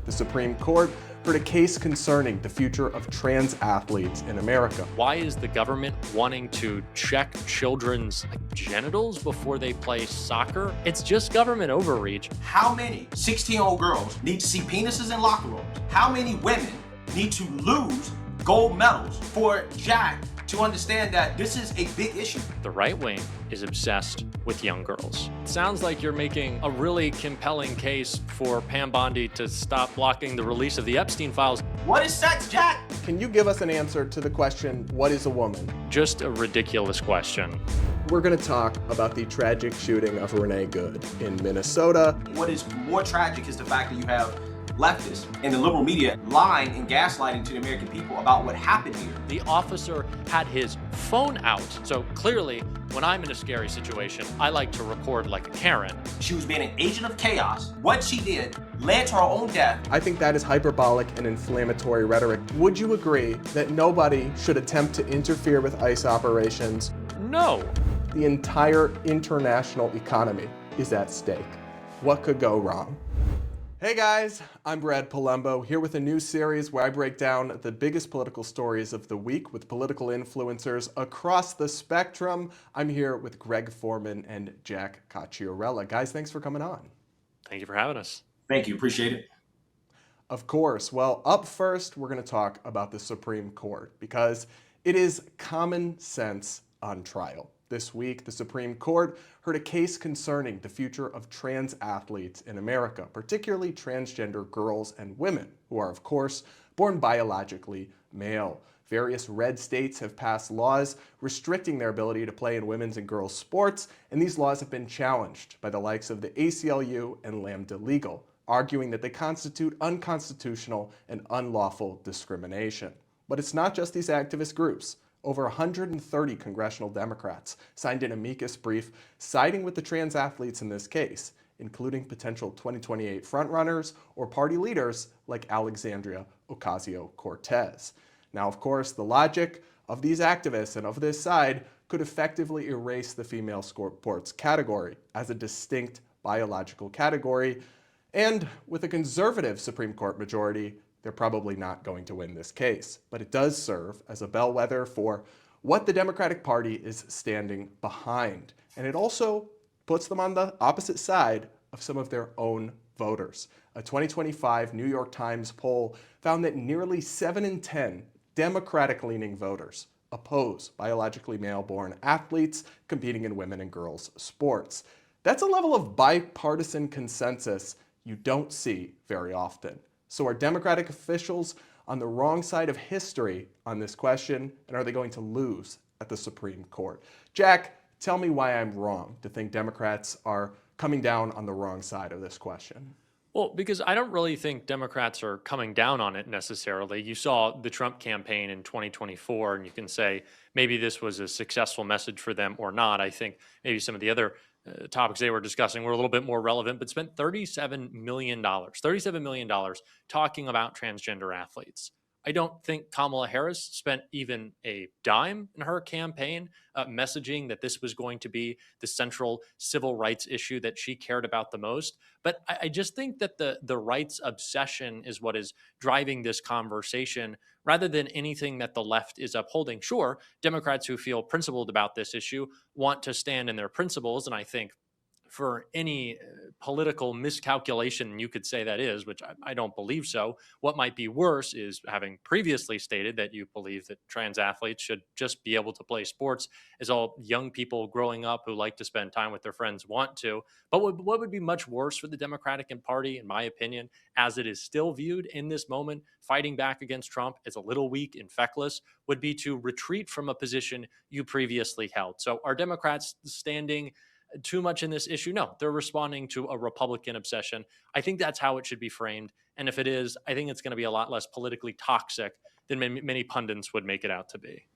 the Supreme Court heard a case concerning the future of trans athletes in America. Why is the government wanting to check children's genitals before they play soccer? It's just government overreach. How many 16-year-old girls need to see penises in locker rooms? How many women need to lose gold medals for Jack to understand that this is a big issue? The right wing is obsessed with young girls. It sounds like you're making a really compelling case for Pam Bondi to stop blocking the release of the Epstein files. What is sex, Jack? Can you give us an answer to the question, what is a woman? Just a ridiculous question. We're going to talk about the tragic shooting of Renee Good in Minnesota. What is more tragic is the fact that you have leftists and the liberal media lying and gaslighting to the American people about what happened here. The officer had his phone out, so clearly when I'm in a scary situation, I like to record like a Karen. She was being an agent of chaos. What she did led to her own death. I think that is hyperbolic and inflammatory rhetoric. Would you agree that nobody should attempt to interfere with ICE operations? No. The entire international economy is at stake. What could go wrong? Hey guys, I'm Brad Polumbo, here with a new series where I break down the biggest political stories of the week with political influencers across the spectrum. I'm here with Greg Foreman and Jack Cocchiarella. Guys, thanks for coming on. Thank you for having us. Thank you, appreciate it. Of course. Well, up first, we're going to talk about the Supreme Court because it is common sense on trial. This week, the Supreme Court heard a case concerning the future of trans athletes in America, particularly transgender girls and women, who are, of course, born biologically male. Various red states have passed laws restricting their ability to play in women's and girls' sports, and these laws have been challenged by the likes of the ACLU and Lambda Legal, arguing that they constitute unconstitutional and unlawful discrimination. But it's not just these activist groups. Over 130 congressional Democrats signed an amicus brief siding with the trans athletes in this case, including potential 2028 frontrunners or party leaders like Alexandria Ocasio-Cortez. Now, of course, the logic of these activists and of this side could effectively erase the female sports category as a distinct biological category, and with a conservative Supreme Court majority, they're probably not going to win this case. But it does serve as a bellwether for what the Democratic Party is standing behind. And it also puts them on the opposite side of some of their own voters. A 2025 New York Times poll found that nearly 7 in 10 Democratic-leaning voters oppose biologically male-born athletes competing in women and girls sports. That's a level of bipartisan consensus you don't see very often. So are Democratic officials on the wrong side of history on this question, and are they going to lose at the Supreme Court? Jack, tell me why I'm wrong to think Democrats are coming down on the wrong side of this question. Well, because I don't really think Democrats are coming down on it necessarily. You saw the Trump campaign in 2024, and you can say maybe this was a successful message for them or not. I think maybe some of the other topics they were discussing were a little bit more relevant, but spent $37 million talking about transgender athletes. I don't think Kamala Harris spent even a dime in her campaign messaging that this was going to be the central civil rights issue that she cared about the most. But I just think that the rights obsession is what is driving this conversation rather than anything that the left is upholding. Sure, Democrats who feel principled about this issue want to stand in their principles, and I think for any political miscalculation you could say that is, which I don't believe so. What might be worse is having previously stated that you believe that trans athletes should just be able to play sports as all young people growing up who like to spend time with their friends want to. But what would be much worse for the Democratic Party, in my opinion, as it is still viewed in this moment, fighting back against Trump as a little weak and feckless, would be to retreat from a position you previously held. So are Democrats standing too much in this issue? No, they're responding to a Republican obsession. I think that's how it should be framed. And if it is, I think it's going to be a lot less politically toxic than many pundits would make it out to be.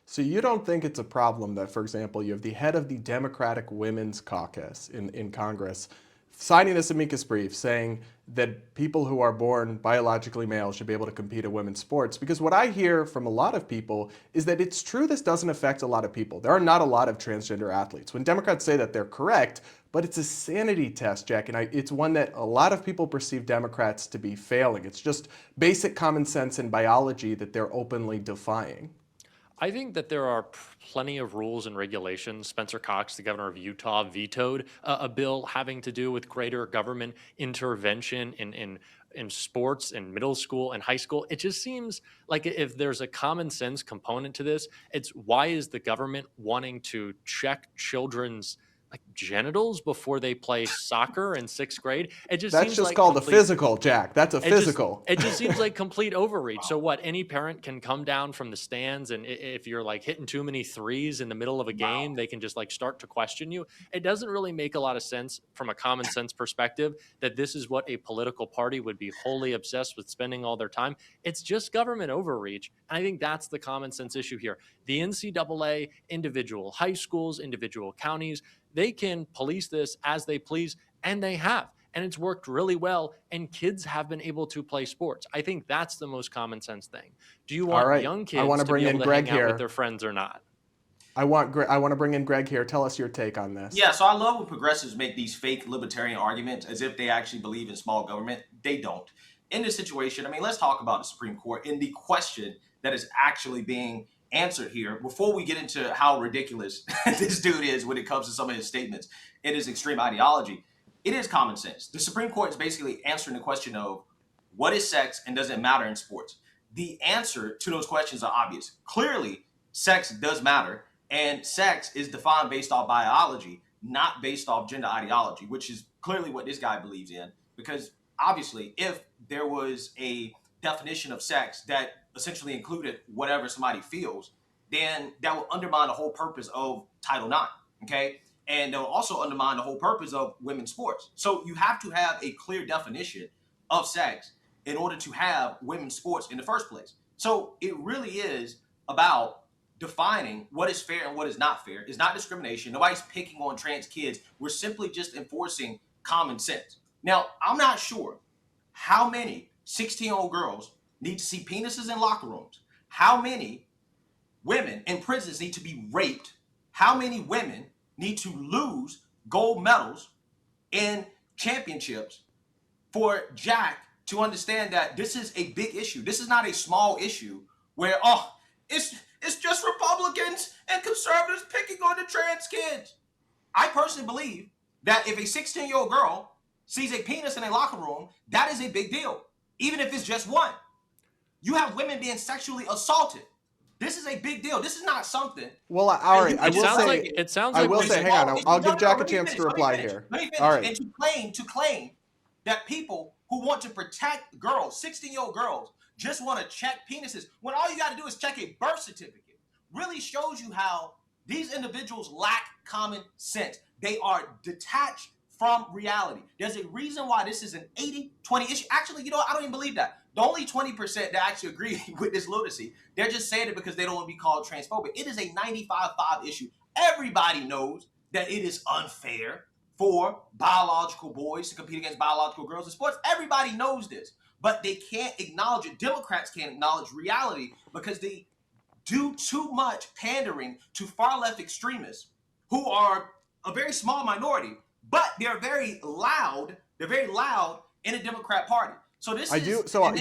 So you don't think it's a problem that, for example, you have the head of the Democratic Women's Caucus in Congress signing this amicus brief saying that people who are born biologically male should be able to compete in women's sports. Because what I hear from a lot of people is that it's true this doesn't affect a lot of people. There are not a lot of transgender athletes. When Democrats say that, they're correct, but it's a sanity test, Jack, and it's one that a lot of people perceive Democrats to be failing. It's just basic common sense in biology that they're openly defying. I think that there are plenty of rules and regulations. Spencer Cox, the governor of Utah, vetoed a bill having to do with greater government intervention in sports in middle school and high school. It just seems like if there's a common sense component to this, it's why is the government wanting to check children's genitals before they play soccer in 6th grade? It just That's seems just like called a complete, physical, Jack. That's a physical. it just seems like complete overreach. So what? Any parent can come down from the stands, and if you're hitting too many threes in the middle of a game, they can just start to question you. It doesn't really make a lot of sense from a common sense perspective that this is what a political party would be wholly obsessed with spending all their time. It's just government overreach, and I think that's the common sense issue here. The NCAA, individual high schools, individual counties, they can police this as they please, and they have. And it's worked really well, and kids have been able to play sports. I think that's the most common sense thing. Do you want young kids to be able to hang out with their friends or not? I want to bring in Greg here. Tell us your take on this. Yeah, so I love when progressives make these fake libertarian arguments as if they actually believe in small government. They don't. In this situation, I mean, let's talk about the Supreme Court and the question that is actually being answered here. Before we get into how ridiculous this dude is when it comes to some of his statements and his extreme ideology, it is common sense. The Supreme Court is basically answering the question of what is sex and does it matter in sports? The answer to those questions are obvious. Clearly, sex does matter, and sex is defined based off biology, not based off gender ideology, which is clearly what this guy believes in. Because obviously, if there was a definition of sex that essentially included whatever somebody feels, then that will undermine the whole purpose of Title IX, okay? And they'll also undermine the whole purpose of women's sports. So you have to have a clear definition of sex in order to have women's sports in the first place. So it really is about defining what is fair and what is not fair. It's not discrimination. Nobody's picking on trans kids. We're simply just enforcing common sense. Now, I'm not sure how many 16-year-old girls need to see penises in locker rooms. How many women in prisons need to be raped? How many women need to lose gold medals in championships for Jack to understand that this is a big issue? This is not a small issue where, it's just Republicans and conservatives picking on the trans kids. I personally believe that if a 16-year-old girl sees a penis in a locker room, that is a big deal, even if it's just one. You have women being sexually assaulted. This is a big deal. This is not something. Well, all right. I will say, hang on. I'll give Jack a chance to reply here. Let me finish. All right. And to claim that people who want to protect girls, 16-year-old girls, just want to check penises when all you got to do is check a birth certificate, really shows you how these individuals lack common sense. They are detached from reality. There's a reason why this is an 80-20 issue. Actually, I don't even believe that. The only 20% that actually agree with this lunacy, they're just saying it because they don't want to be called transphobic. It is a 95-5 issue. Everybody knows that it is unfair for biological boys to compete against biological girls in sports. Everybody knows this, but they can't acknowledge it. Democrats can't acknowledge reality because they do too much pandering to far-left extremists who are a very small minority, but they're very loud. They're very loud in the Democrat Party. So this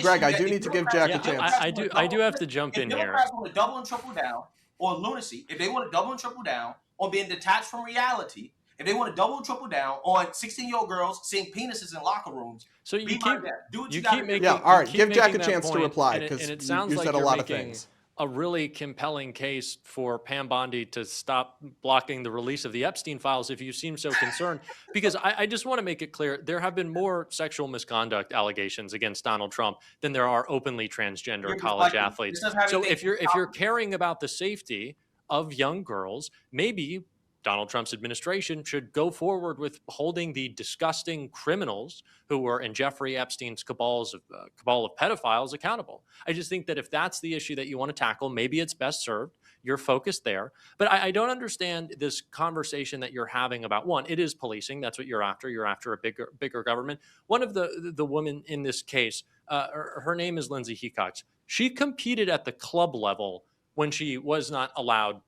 Greg, I do need to give Jack a chance. I do have to jump in here. If Democrats want to double and triple down on lunacy, if they want to double and triple down on being detached from reality, if they want to double and triple down on 16-year-old girls seeing penises in locker rooms, so you keep making all right. Give Jack a chance to reply because it sounds you like said a you're lot of making things. A really compelling case for Pam Bondi to stop blocking the release of the Epstein files if you seem so concerned. Because I just want to make it clear, there have been more sexual misconduct allegations against Donald Trump than there are openly transgender college athletes. So if you're caring about the safety of young girls, maybe Donald Trump's administration should go forward with holding the disgusting criminals who were in Jeffrey Epstein's cabal of pedophiles accountable. I just think that if that's the issue that you want to tackle, maybe it's best served you're focused there. But I don't understand this conversation that you're having about, one, it is policing. That's what you're after. You're after a bigger government. One of the women in this case, her name is Lindsay Hecox. She competed at the club level when she was not allowed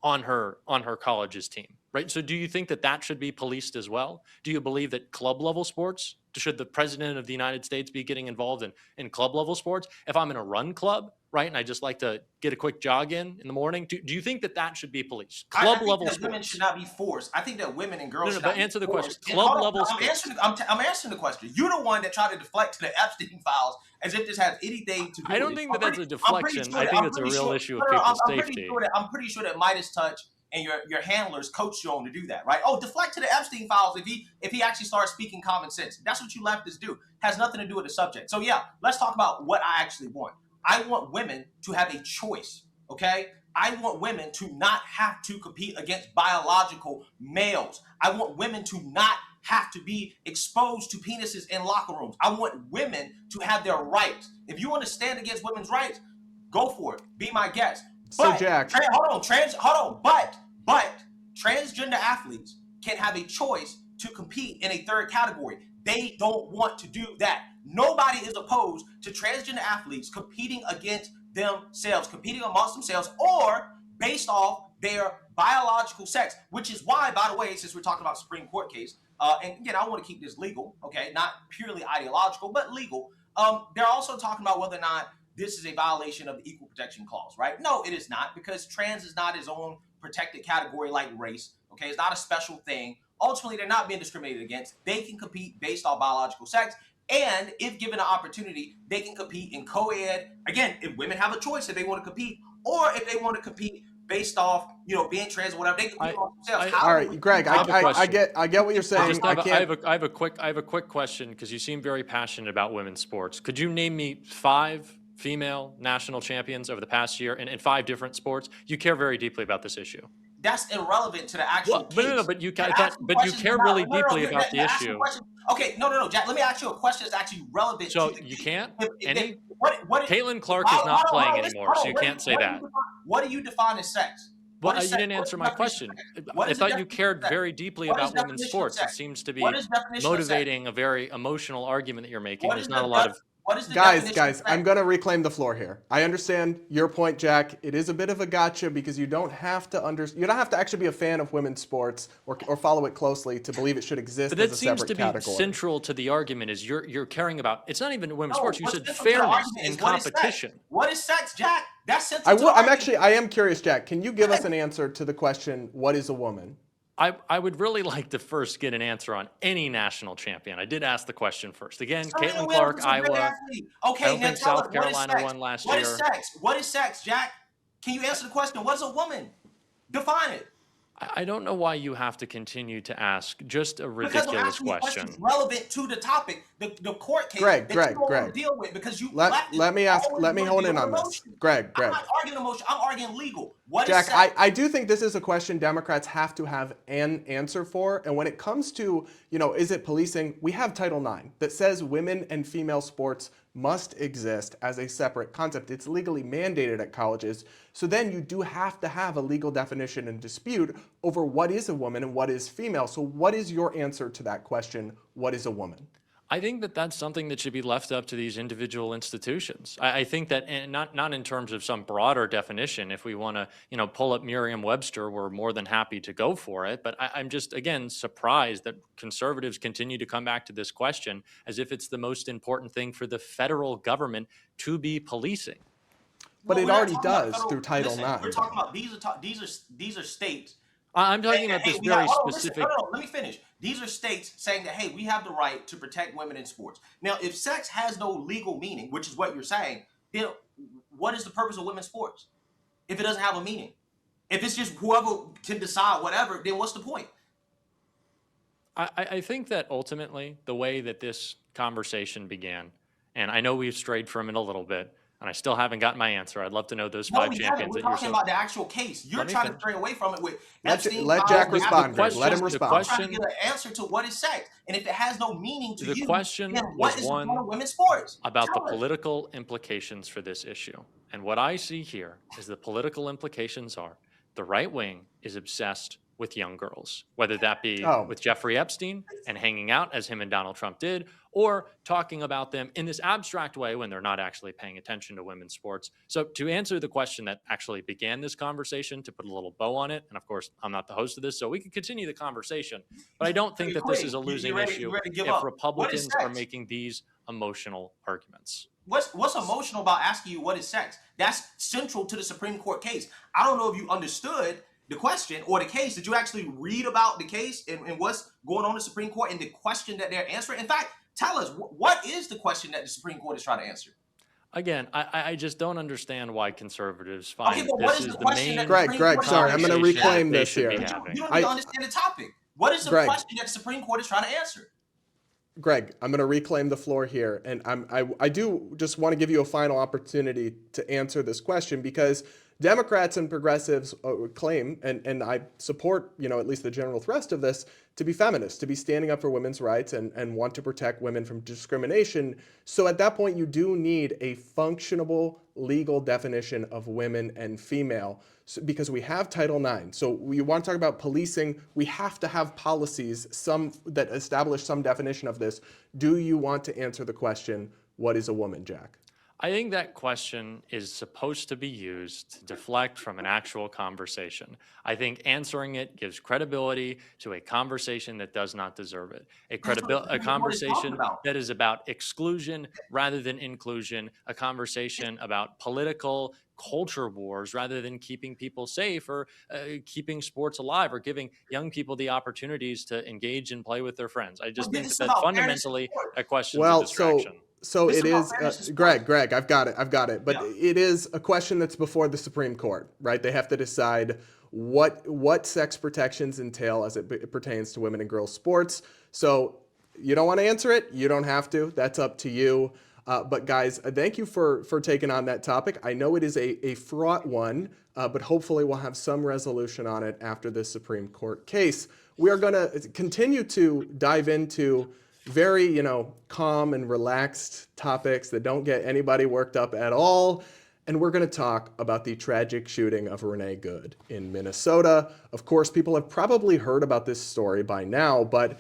on her college's team, right? So do you think that that should be policed as well? Do you believe that club level sports, should the president of the United States be getting involved in club level sports? If I'm in a run club, right, and I just like to get a quick jog in the morning, do you think that that should be policed? Club I think level that sports. Women should not be forced. I think that women and girls No, should but not answer be the question. forced. And Club hold on, level I'm sports. I'm answering the question. You're the one that tried to deflect to the Epstein files as if this has anything to do I don't with think it. that that's a deflection. I think it's a real issue of people's safety. I'm pretty sure that Midas Touch and your handlers coach you on to do that, right? Oh, deflect to the Epstein files if he actually starts speaking common sense. That's what you leftists do. Has nothing to do with the subject. So yeah, let's talk about what I actually want. I want women to have a choice, okay? I want women to not have to compete against biological males. I want women to not have to be exposed to penises in locker rooms. I want women to have their rights. If you want to stand against women's rights, go for it. Be my guest. So But, Jack, but transgender athletes can have a choice to compete in a third category. They don't want to do that. Nobody is opposed to transgender athletes competing against themselves, competing amongst themselves, or based off their biological sex, which is why, by the way, since we're talking about Supreme Court case, and again, I want to keep this legal, okay, not purely ideological, but legal. They're also talking about whether or not this is a violation of the Equal Protection Clause, right? No, it is not, because trans is not its own protected category like race, okay? It's not a special thing. Ultimately, they're not being discriminated against. They can compete based on biological sex, and if given an opportunity, they can compete in co-ed. Again, if women have a choice if they want to compete, or if they want to compete based off, being trans or whatever, they compete on themselves. all right, Greg, I get what you're saying. I have a quick question, because you seem very passionate about women's sports. Could you name me 5 female national champions over the past year in 5 different sports? You care very deeply about this issue. That's irrelevant to the actual case. But you care really deeply about the issue. Okay, no, Jack. Let me ask you a question that's actually relevant. So to the you case. can't. What Caitlin Clark is not playing anymore, so you can't say that. What do you define as sex? Well, you didn't answer my question. I thought you cared very deeply about women's sports. It seems to be motivating a very emotional argument that you're making. There's not a lot of. Guys, I'm going to reclaim the floor here. I understand your point, Jack. It is a bit of a gotcha, because you don't have to actually be a fan of women's sports or follow it closely to believe it should exist as a separate category. But that seems to be central to the argument, is you're caring about, it's not even women's sports. You said fairness in competition. What is sex, Jack? That's central to the argument. I am curious, Jack. Can you give us an answer to the question, what is a woman? I would really like to first get an answer on any national champion. I did ask the question first. Again, Caitlin Clark, Iowa. Okay, I don't think South Carolina won last year. What is sex? What is sex, Jack? Can you answer the question? What is a woman? Define it. I don't know why you have to continue to ask just a ridiculous question. Relevant to the topic, the court case Greg, that you don't want to deal with, because you let me hone in on this. Greg. I'm not arguing emotion. I'm arguing legal. What Jack, is sex? I do think this is a question Democrats have to have an answer for. And when it comes to, is it policing? We have Title IX that says women and female sports must exist as a separate concept. It's legally mandated at colleges. So then you do have to have a legal definition and dispute over what is a woman and what is female. So what is your answer to that question? What is a woman? I think that that's something that should be left up to these individual institutions. I think that, and not in terms of some broader definition. If we want to, pull up Merriam-Webster, we're more than happy to go for it. But I'm just, again, surprised that conservatives continue to come back to this question as if it's the most important thing for the federal government to be policing. But it already does through Title IX. We're talking about these are states. I'm talking about this very specific. Let me finish. These are states saying that, hey, we have the right to protect women in sports. Now, if sex has no legal meaning, which is what you're saying, then what is the purpose of women's sports? If it doesn't have a meaning, if it's just whoever can decide whatever, then what's the point? I think that ultimately the way that this conversation began, and I know we've strayed from it a little bit, and I still haven't gotten my answer. I'd love to know those No, five we haven't. champions We're that you're talking so. about the actual case. You're Let me trying to finish. stray away from it with Let Epstein, let Powell, Jack the respond, Greg. allegations. Let him The respond. I'm trying to question, get an answer to what is sex. And if it has no meaning to the you, then question what was is the point one of women's sports? about the Tell us. political implications for this issue. And what I see here is the political implications are the right wing is obsessed with young girls, whether that be Oh, with Jeffrey Epstein and hanging out as him and Donald Trump did, or talking about them in this abstract way when they're not actually paying attention to women's sports. So, to answer the question that actually began this conversation, to put a little bow on it, and of course, I'm not the host of this, so we can continue the conversation, but I don't think You're that this is quitting. a You losing ready? issue You ready to give if up? What is Republicans are sex? making these emotional arguments. What's emotional about asking you what is sex? That's central to the Supreme Court case. I don't know if you understood the question or the case. Did you actually read about the case and what's going on in the Supreme Court and the question that they're answering? In fact, tell us what is the question that the Supreme Court is trying to answer? Again, I just don't understand why conservatives Okay, find but what this is the is the question that main the Greg, Supreme Court is sorry, trying I'm to going to answer? conversation reclaim that they this should be here. having. You don't I, even understand the topic. What is the Greg, question that the Supreme Court is trying to answer? Greg, I'm going to reclaim the floor here, and I do just want to give you a final opportunity to answer this question because Democrats and progressives claim, and I support, at least the general thrust of this, to be feminists, to be standing up for women's rights and want to protect women from discrimination. So at that point, you do need a functionable legal definition of women and female because we have Title IX. So we want to talk about policing. We have to have policies, some that establish some definition of this. Do you want to answer the question, what is a woman, Jack? I think that question is supposed to be used to deflect from an actual conversation. I think answering it gives credibility to a conversation that does not deserve it. That's what the A Supreme Court is talking conversation about. that is about exclusion rather than inclusion, a conversation about political culture wars rather than keeping people safe or keeping sports alive or giving young people the opportunities to engage and play with their friends. I just But think this is that about fairness in fundamentally sport. that question's a Well, distraction. so This is it about is, fairness in sport. Greg, I've got it. But Yeah. it is a question that's before the Supreme Court, right? They have to decide what sex protections entail as it pertains to women and girls sports. So you don't want to answer it, you don't have to. That's up to you. But guys, thank you for taking on that topic. I know it is a fraught one, but hopefully we'll have some resolution on it after this Supreme Court case. We are going to continue to dive into very, calm and relaxed topics that don't get anybody worked up at all. And we're going to talk about the tragic shooting of Renee Good in Minnesota. Of course, people have probably heard about this story by now, but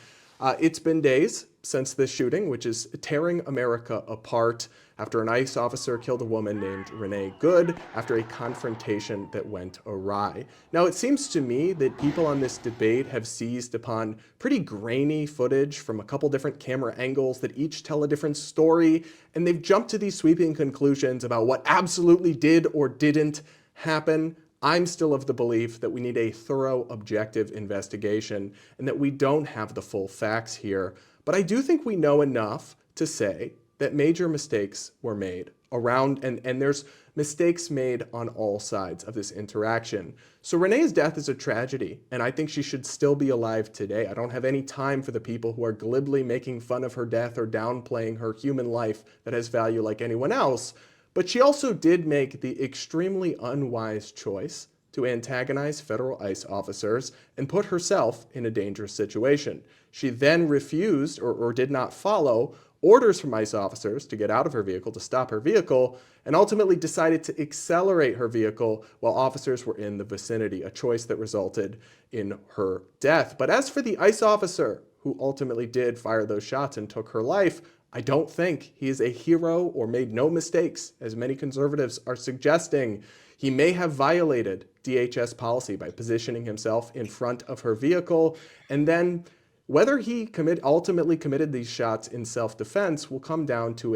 it's been days since this shooting, which is tearing America apart after an ICE officer killed a woman named Renee Good after a confrontation that went awry. Now, it seems to me that people on this debate have seized upon pretty grainy footage from a couple different camera angles that each tell a different story, and they've jumped to these sweeping conclusions about what absolutely did or didn't happen. I'm still of the belief that we need a thorough, objective investigation and that we don't have the full facts here. But I do think we know enough to say that major mistakes were made around, and there's mistakes made on all sides of this interaction. So Renee's death is a tragedy, and I think she should still be alive today. I don't have any time for the people who are glibly making fun of her death or downplaying her human life that has value like anyone else. But she also did make the extremely unwise choice to antagonize federal ICE officers and put herself in a dangerous situation. She then refused or did not follow orders from ICE officers to get out of her vehicle, to stop her vehicle, and ultimately decided to accelerate her vehicle while officers were in the vicinity, a choice that resulted in her death. But as for the ICE officer who ultimately did fire those shots and took her life, I don't think he is a hero or made no mistakes, as many conservatives are suggesting. He may have violated DHS policy by positioning himself in front of her vehicle, and then whether he ultimately committed these shots in self-defense will come down to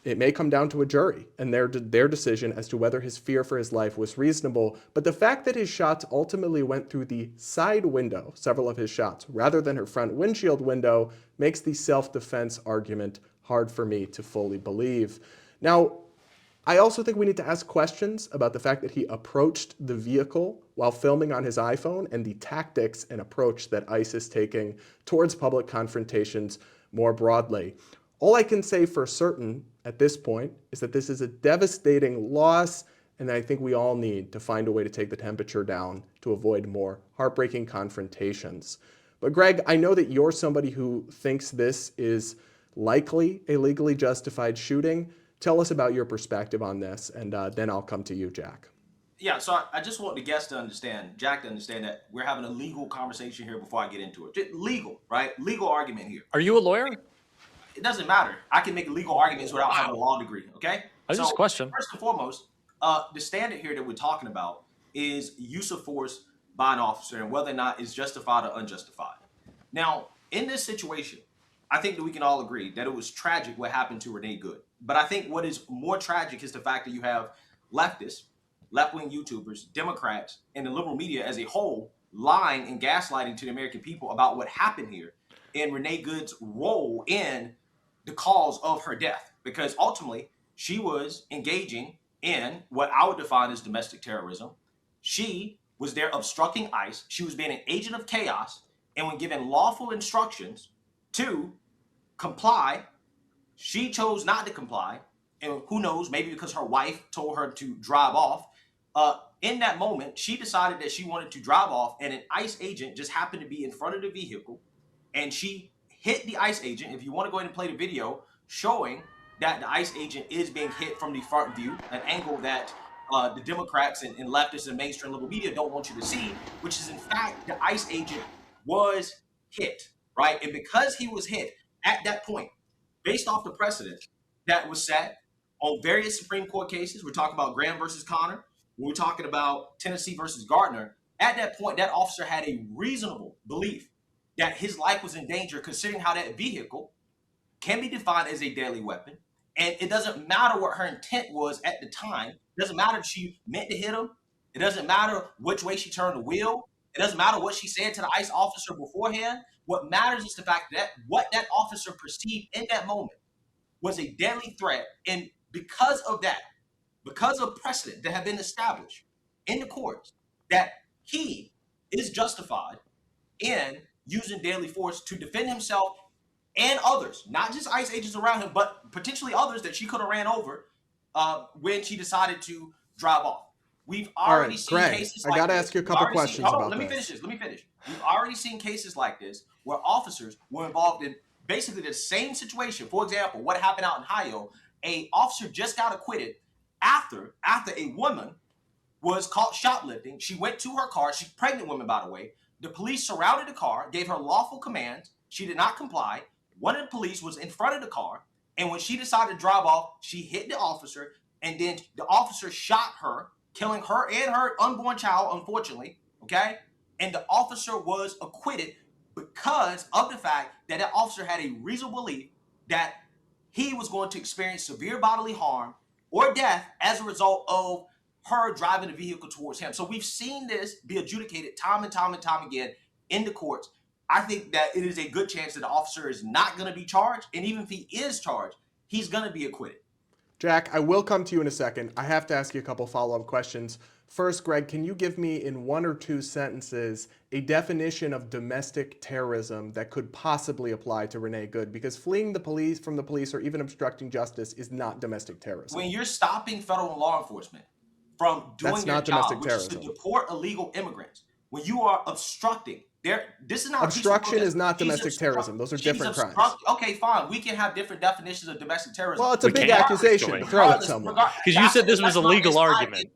it may come down to a jury and their decision as to whether his fear for his life was reasonable. But the fact that his shots ultimately went through the side window, several of his shots, rather than her front windshield window, makes the self-defense argument hard for me to fully believe. Now, I also think we need to ask questions about the fact that he approached the vehicle while filming on his iPhone and the tactics and approach that ICE is taking towards public confrontations more broadly. All I can say for certain at this point is that this is a devastating loss, and I think we all need to find a way to take the temperature down to avoid more heartbreaking confrontations. But Greg, I know that you're somebody who thinks this is likely a legally justified shooting. Tell us about your perspective on this, and then I'll come to you, Jack. Yeah, so I just want the guests to understand, Jack to understand that we're having a legal conversation here before I get into it. Just legal, right? Legal argument here. Are you a lawyer? It doesn't matter. I can make legal arguments without having a law degree, okay? I just question. First and foremost, the standard here that we're talking about is use of force by an officer and whether or not it's justified or unjustified. Now, in this situation, I think that we can all agree that it was tragic what happened to Renee Good. But I think what is more tragic is the fact that you have leftists, left-wing YouTubers, Democrats, and the liberal media as a whole lying and gaslighting to the American people about what happened here and Renee Good's role in the cause of her death. Because ultimately, she was engaging in what I would define as domestic terrorism. She was there obstructing ICE. She was being an agent of chaos. And when given lawful instructions to comply, she chose not to comply. And who knows, maybe because her wife told her to drive off. In that moment, she decided that she wanted to drive off, and an ICE agent just happened to be in front of the vehicle, and she hit the ICE agent. If you want to go ahead and play the video showing that the ICE agent is being hit from the front view, an angle that the Democrats and leftists and mainstream liberal media don't want you to see, which is in fact the ICE agent was hit, right? And because he was hit at that point, based off the precedent that was set on various Supreme Court cases, we're talking about Graham versus Connor, we're talking about Tennessee versus Gardner, at that point, that officer had a reasonable belief that his life was in danger, considering how that vehicle can be defined as a deadly weapon. And it doesn't matter what her intent was at the time. It doesn't matter if she meant to hit him. It doesn't matter which way she turned the wheel. It doesn't matter what she said to the ICE officer beforehand. What matters is the fact that what that officer perceived in that moment was a deadly threat. And because of that, because of precedent that have been established in the courts, that he is justified in using deadly force to defend himself and others, not just ICE agents around him, but potentially others that she could have ran over when she decided to drive off. We've already seen Greg, cases I like got to this. ask you a couple questions about Let me this. finish this. We've already seen cases like this where officers were involved in basically the same situation. For example, what happened out in Ohio, a officer just got acquitted after a woman was caught shoplifting. She went to her car. She's a pregnant woman, by the way. The police surrounded the car, gave her lawful commands. She did not comply. One of the police was in front of the car. And when she decided to drive off, she hit the officer. And then the officer shot her, killing her and her unborn child, unfortunately. Okay? And the officer was acquitted because of the fact that that officer had a reasonable belief that he was going to experience severe bodily harm or death as a result of her driving the vehicle towards him. So we've seen this be adjudicated time and time again in the courts. I think that it is a good chance that the officer is not going to be charged. And even if he is charged, he's going to be acquitted. Jack, I will come to you in a second. I have to ask you a couple follow-up questions. First, Greg, can you give me in one or two sentences a definition of domestic terrorism that could possibly apply to Renee Good? Because fleeing from the police or even obstructing justice is not domestic terrorism. When you're stopping federal law enforcement from doing That's their not job, domestic which is to terrorism. deport illegal immigrants, when you are obstructing, this is not Obstruction is not domestic terrorism. Those are different crimes. Okay, fine. We can have different definitions of domestic terrorism. Well, it's a big accusation to throw at someone. Because you said this was a legal argument.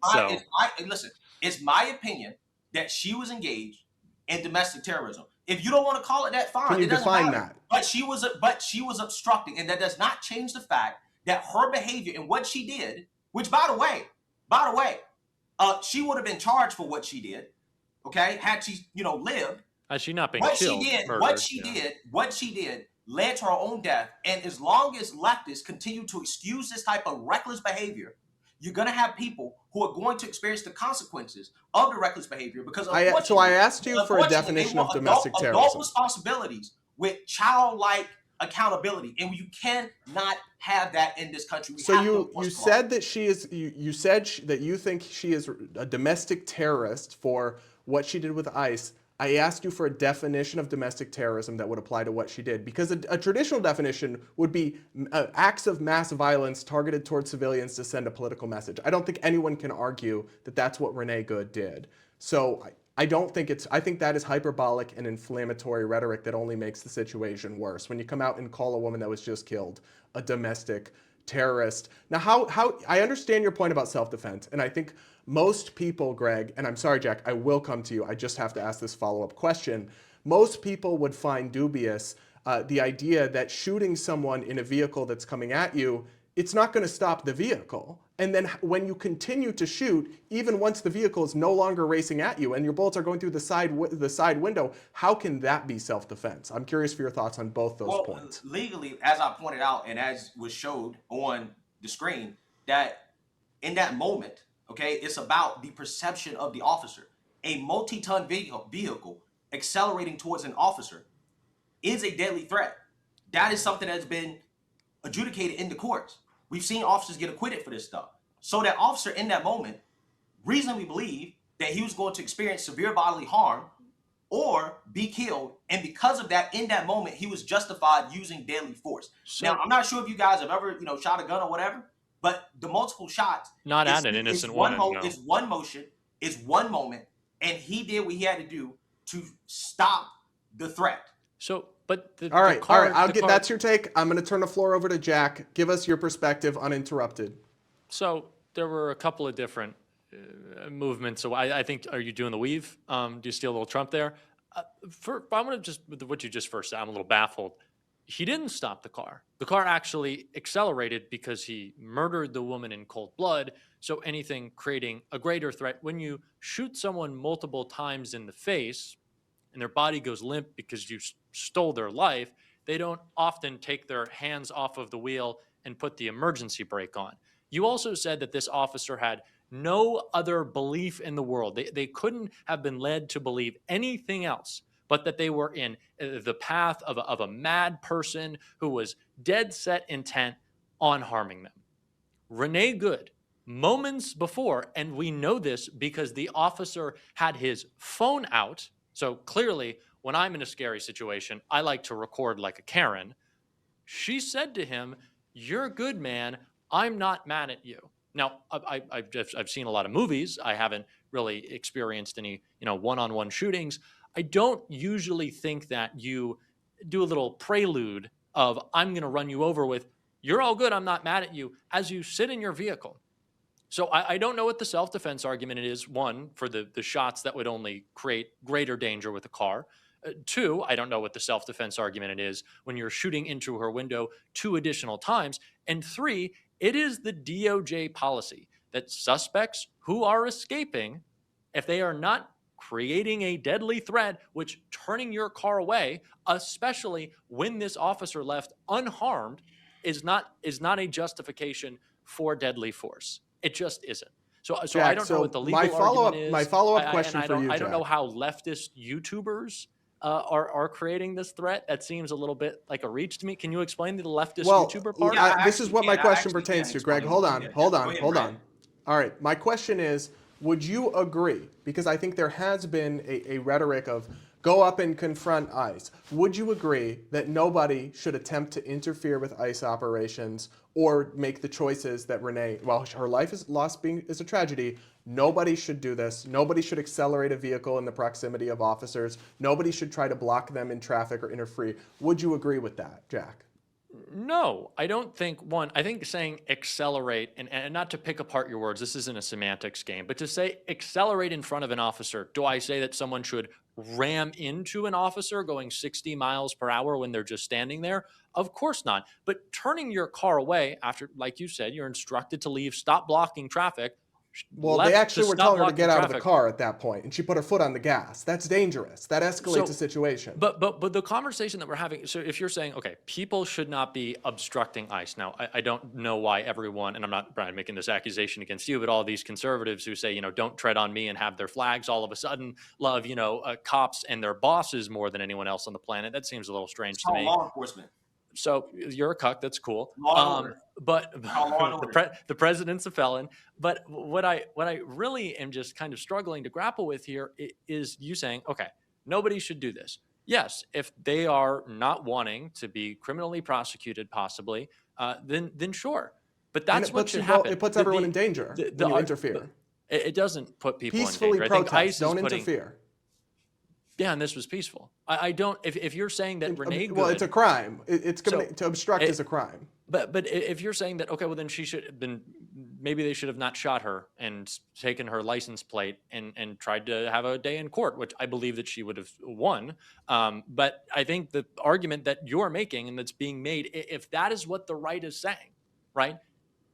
Listen, it's my opinion that she was engaged in domestic terrorism. If you don't want to call it that, fine. Can you define that? But she was obstructing, and that does not change the fact that her behavior and what she did, which by the way, she would have been charged for what she did. Okay, had she lived. Has she not been What killed? What she did led to her own death. And as long as leftists continue to excuse this type of reckless behavior, you're going to have people who are going to experience the consequences of the reckless behavior. Because so I asked you for a definition of domestic terrorism. Adult responsibilities with childlike accountability, and you cannot have that in this country. So you said that she is. You said that you think she is a domestic terrorist for what she did with ICE. I asked you for a definition of domestic terrorism that would apply to what she did, because a traditional definition would be acts of mass violence targeted towards civilians to send a political message. I don't think anyone can argue that that's what Renee Good did. So I don't think I think that is hyperbolic and inflammatory rhetoric that only makes the situation worse. When you come out and call a woman that was just killed a domestic terrorist. Now, how I understand your point about self-defense, and I think most people, Greg, and I'm sorry, Jack, I will come to you. I just have to ask this follow-up question. Most people would find dubious the idea that shooting someone in a vehicle that's coming at you, it's not going to stop the vehicle. And then when you continue to shoot, even once the vehicle is no longer racing at you and your bullets are going through the side window, how can that be self-defense? I'm curious for your thoughts on both those points. Legally, as I pointed out and as was showed on the screen, that in that moment, okay, it's about the perception of the officer. A multi-ton vehicle accelerating towards an officer is a deadly threat. That is something that's been adjudicated in the courts. We've seen officers get acquitted for this stuff. So that officer in that moment reasonably believed that he was going to experience severe bodily harm or be killed. And because of that, in that moment, he was justified using deadly force. Now, I'm not sure if you guys have ever, shot a gun or whatever, but the multiple shots, not at an innocent woman. No. It's one motion, it's one moment, and he did what he had to do to stop the threat. So, but all right, that's your take. I'm going to turn the floor over to Jack. Give us your perspective uninterrupted. So there were a couple of different movements. So I think, are you doing the weave? Do you steal a little Trump there? I'm going to just, with what you just first said, I'm a little baffled. He didn't stop the car. The car actually accelerated because he murdered the woman in cold blood. So anything creating a greater threat, when you shoot someone multiple times in the face and their body goes limp because you stole their life, they don't often take their hands off of the wheel and put the emergency brake on. You also said that this officer had no other belief in the world. They couldn't have been led to believe anything else but that they were in the path of a mad person who was dead set intent on harming them. Renee Good, moments before, and we know this because the officer had his phone out. So clearly, when I'm in a scary situation, I like to record like a Karen. She said to him, "You're good, man. I'm not mad at you." Now, I've seen a lot of movies. I haven't really experienced any, one-on-one shootings. I don't usually think that you do a little prelude of, "I'm going to run you over" with, "You're all good. I'm not mad at you," as you sit in your vehicle. So I don't know what the self-defense argument is. One, for the shots that would only create greater danger with a car. Two, I don't know what the self-defense argument it is when you're shooting into her window 2 additional times. And 3, it is the DOJ policy that suspects who are escaping, if they are not creating a deadly threat, which turning your car away, especially when this officer left unharmed, is not a justification for deadly force. It just isn't. So Jack, I don't know what the legal argument is. My follow-up question for you, I don't know how leftist YouTubers are creating this threat. That seems a little bit like a reach to me. Can you explain the leftist YouTuber part? Yeah, this is what my question pertains to, Greg. Hold on. All right, my question is, would you agree, because I think there has been a rhetoric of go up and confront ICE. Would you agree that nobody should attempt to interfere with ICE operations or make the choices that Renee, while her life is lost is a tragedy, nobody should do this. Nobody should accelerate a vehicle in the proximity of officers. Nobody should try to block them in traffic or interfere. Would you agree with that, Jack? No, I don't think, I think saying accelerate, and not to pick apart your words, this isn't a semantics game, but to say accelerate in front of an officer, do I say that someone should ram into an officer going 60 miles per hour when they're just standing there? Of course not. But turning your car away after, like you said, you're instructed to leave, stop blocking traffic. Well, they actually were telling her to get out of the car at that point, and she put her foot on the gas. That's dangerous. That escalates a situation. But the conversation that we're having, so if you're saying, okay, people should not be obstructing ICE. Now, I don't know why everyone, and I'm not, Brian, making this accusation against you, but all these conservatives who say, don't tread on me and have their flags all of a sudden love, cops and their bosses more than anyone else on the planet. That seems a little strange to me. Law enforcement. So you're a cuck. That's cool. But the president's a felon. But what I really am just kind of struggling to grapple with here is you saying, okay, nobody should do this. Yes, if they are not wanting to be criminally prosecuted, possibly, then sure. But that's what should happen. It puts everyone in danger when you interfere. It doesn't put people Peacefully in danger. I think protest. ICE Don't is putting, interfere. yeah, and this was peaceful. I don't. If you're saying that Renee Good, Well, it's a crime. To obstruct is a crime. But if you're saying that, okay, well then she should have been, maybe they should have not shot her and taken her license plate and tried to have a day in court, which I believe that she would have won. But I think the argument that you're making and that's being made, if that is what the right is saying, right,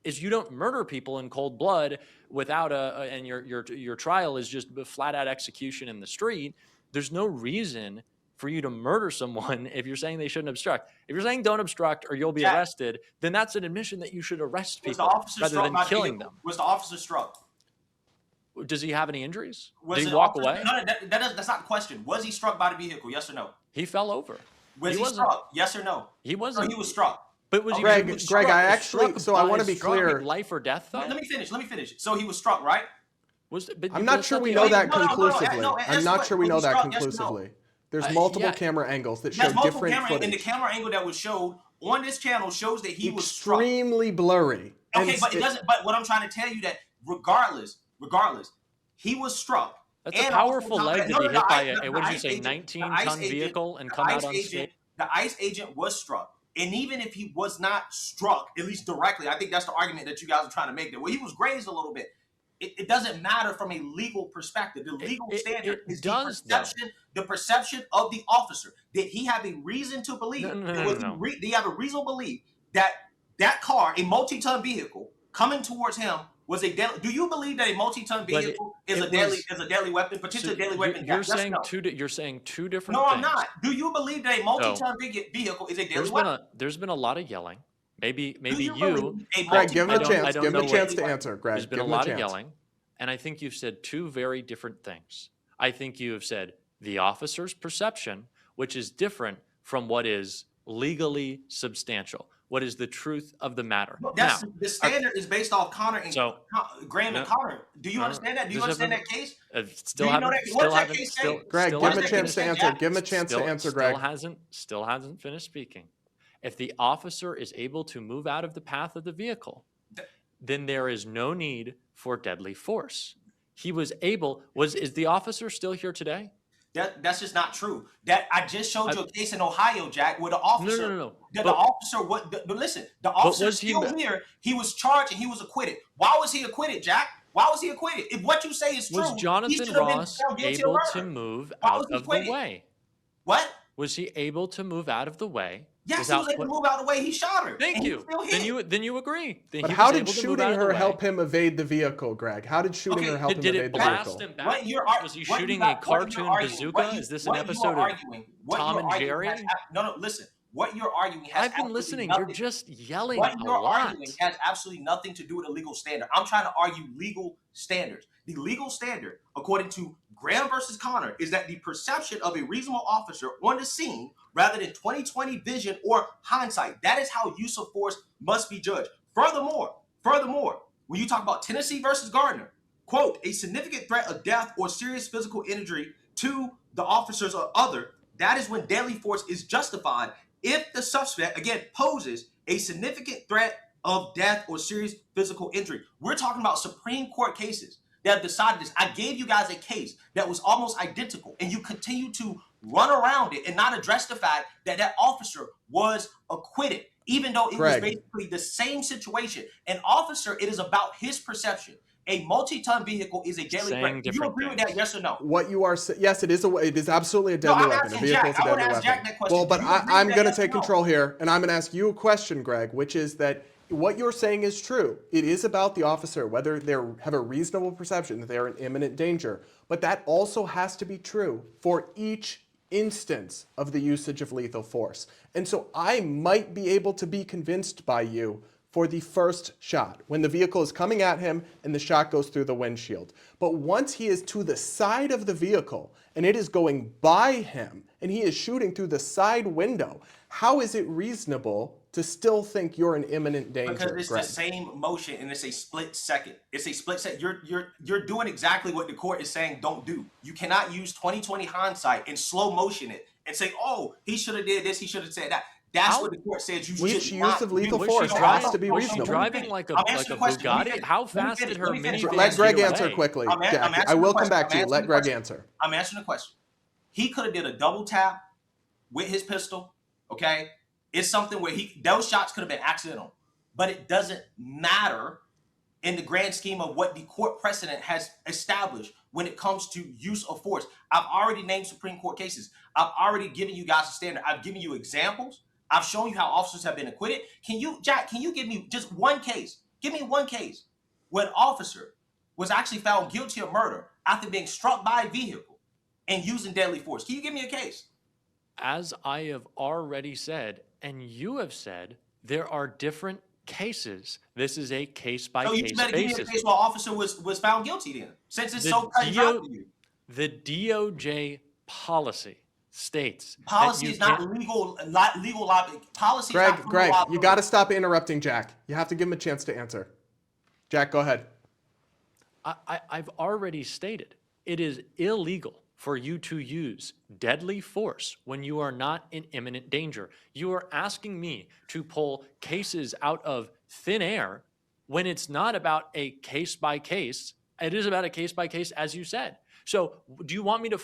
is you don't murder people in cold blood without and your trial is just flat out execution in the street. There's no reason for you to murder someone if you're saying they shouldn't obstruct. If you're saying don't obstruct or you'll be arrested, then that's an admission that you should arrest people rather than killing them. Was the officer struck? Does he have any injuries? Was Did he the walk officer- away? No, that's not the question. Was he struck by the vehicle? Yes or no? He fell over. Was he wasn't. struck? Yes or no? He No, wasn't. he was struck. But was he Greg, was Greg, struck- I actually- struck so I by wanna be struck clear. with life or death, though? Let me finish. So he was struck, right? I'm not sure we know that conclusively. I'm not sure we know that conclusively. There's multiple camera angles that show different footage. And the camera angle that was showed on this channel shows that he was struck. Extremely blurry. Okay, but it doesn't. But what I'm trying to tell you that regardless, he was struck. That's a powerful leg to be hit by a, what did you say, 19-ton vehicle and come out unscathed? The ICE agent was struck. And even if he was not struck, at least directly, I think that's the argument that you guys are trying to make there. Well, he was grazed a little bit. It doesn't matter from a legal perspective. The legal standard is the perception of the officer. Did he have a reason to believe? No. Did he have a reasonable belief that car, a multi-ton vehicle, coming towards him was a deadly? Do you believe that a multi-ton vehicle is a deadly weapon, potential deadly weapon? You're saying two different No, things. I'm not. Do you believe that a multi-ton vehicle is a deadly weapon? There's been a lot of yelling. Maybe you. Greg, give him a chance. Give him a chance to answer. answer. Greg, there's been a lot of yelling, and I think you've said two very different things. I think you have said the officer's perception, which is different from what is legally substantial. What is the truth of the matter? The standard is based off Connor and Graham and Connor. Do you understand that? Do you understand that case? Greg, give him a chance to answer. Give him a chance to answer, Greg. Still hasn't finished speaking. If the officer is able to move out of the path of the vehicle, then there is no need for deadly force. He was able. Is the officer still here today? That's just not true. That I just showed you a case in Ohio, Jack, where the officer. No. The officer. But listen, the officer is still here. He was charged and he was acquitted. Why was he acquitted, Jack? Why was he acquitted? If what you say is true, was Jonathan Ross able to move out of the way? What? Was he able to move out of the way? Yes, he was able to move out of the way. He shot her. Thank you. Then you agree. But how did shooting her help him evade the vehicle, Greg? How did shooting her help him evade the vehicle? Him back? Was he shooting a cartoon bazooka? Is this an episode of Tom and Jerry? No, listen. What you're arguing has I've been listening. You're just yelling a lot. What you're arguing has absolutely nothing to do with a legal standard. I'm trying to argue legal standards. The legal standard, according to Graham versus Connor, is that the perception of a reasonable officer on the scene rather than 20/20 vision or hindsight. That is how use of force must be judged. Furthermore, when you talk about Tennessee versus Gardner, quote, a significant threat of death or serious physical injury to the officers or other, that is when deadly force is justified if the suspect, again, poses a significant threat of death or serious physical injury. We're talking about Supreme Court cases that have decided this. I gave you guys a case that was almost identical, and you continue to run around it and not address the fact that that officer was acquitted, even though it was basically the same situation. An officer, it is about his perception. A multi-ton vehicle is a deadly weapon. Do you agree with that, yes or no? What you are saying, yes, it is absolutely a deadly weapon. A vehicle is a deadly weapon. Well, but I'm going to take control here, and I'm going to ask you a question, Greg, which is that what you're saying is true. It is about the officer, whether they have a reasonable perception that they're in imminent danger. But that also has to be true for each instance of the usage of lethal force. And so I might be able to be convinced by you for the first shot, when the vehicle is coming at him and the shot goes through the windshield. But once he is to the side of the vehicle and it is going by him and he is shooting through the side window, how is it reasonable to still think you're in imminent danger, Because it's Greg? the same motion and it's a split second. It's a split second. You're doing exactly what the court is saying don't do. You cannot use 2020 hindsight and slow motion it and say, oh, he should have did this, he should have said that. That's what the court says you Which should use not of lethal do. force has to be Was she reasonable. driving like a I'm answering the question. Let me Bugatti? finish. How Let me fast finish. did her Let me finish. minivan Let Greg get answer away? quickly. I'm Jackie, answering I will the come back to question. you. I'm Let answering the Greg question. answer. I'm answering the question. He could have did a double tap with his pistol, okay? It's something where those shots could have been accidental, but it doesn't matter in the grand scheme of what the court precedent has established when it comes to use of force. I've already named Supreme Court cases. I've already given you guys a standard. I've given you examples. I've shown you how officers have been acquitted. Jack, can you give me just one case? Give me one case where an officer was actually found guilty of murder after being struck by a vehicle and using deadly force. Can you give me a case? As I have already said, and you have said, there are different cases. This is a So case-by-case you better give me a basis. case where an officer was found guilty then, since it's The so cut and dry DO for you. The DOJ policy states that Policy you is not can't. legal. Not legal. Policy is Greg, not criminal Greg, you liability. got to stop interrupting Jack. You have to give him a chance to answer. Jack, go ahead. I've already stated it is illegal for you to use deadly force when you are not in imminent danger. You are asking me to pull cases out of thin air when it's not about a case by case. It is about a case by case, as you said. So do you want me to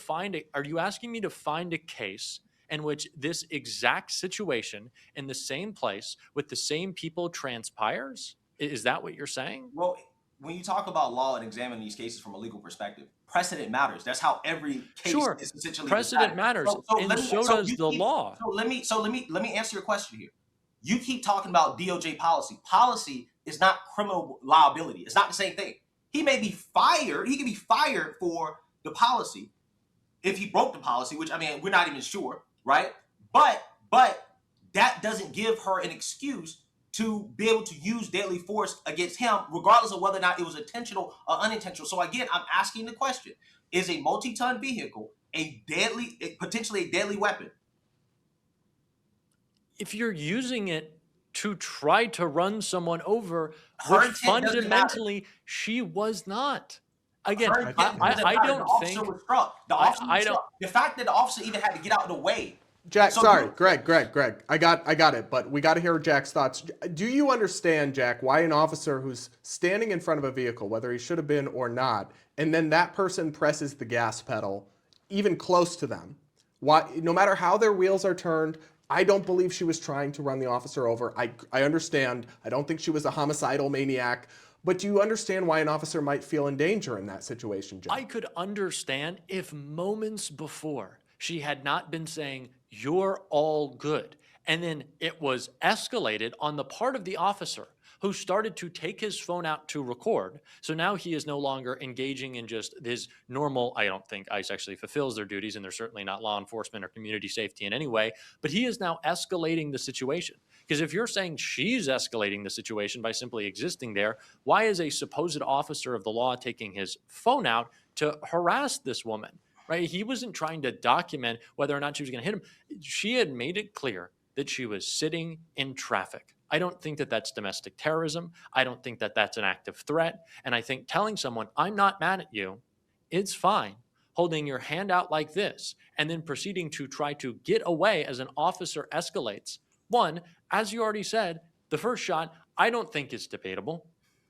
are you asking me to find a case in which this exact situation in the same place with the same people transpires? Is that what you're saying? Well, when you talk about law and examine these cases from a legal perspective, precedent matters. That's how every case Sure, is essentially precedent decided. matters, and so does the law. So let me answer your question here. You keep talking about DOJ policy. Policy is not criminal liability. It's not the same thing. He may be fired. He can be fired for the policy if he broke the policy, which, I mean, we're not even sure, right? But that doesn't give her an excuse to be able to use deadly force against him, regardless of whether or not it was intentional or unintentional. So again, I'm asking the question: is a multi-ton vehicle potentially a deadly weapon? If you're using it to try to run someone over, Her which intent doesn't fundamentally she was not. Again, Her intent doesn't I matter. don't The officer think. was struck. The I- officer I was don't- struck. The fact that the officer even had to get out of the way. Jack, So sorry, you- Greg. I got it, but we got to hear Jack's thoughts. Do you understand, Jack, why an officer who's standing in front of a vehicle, whether he should have been or not, and then that person presses the gas pedal, even close to them, why, no matter how their wheels are turned, I don't believe she was trying to run the officer over. I understand. I don't think she was a homicidal maniac. But do you understand why an officer might feel in danger in that situation, Jack? I could understand if moments before she had not been saying, "You're all good." And then it was escalated on the part of the officer who started to take his phone out to record. So now he is no longer engaging in just his normal. I don't think ICE actually fulfills their duties, and they're certainly not law enforcement or community safety in any way. But he is now escalating the situation. Because if you're saying she's escalating the situation by simply existing there, why is a supposed officer of the law taking his phone out to harass this woman? Right? He wasn't trying to document whether or not she was going to hit him. She had made it clear that she was sitting in traffic. I don't think that that's domestic terrorism. I don't think that that's an active threat. And I think telling someone, "I'm not mad at you," it's fine. Holding your hand out like this and then proceeding to try to get away as an officer escalates. One, as you already said, the first shot, I don't think is debatable.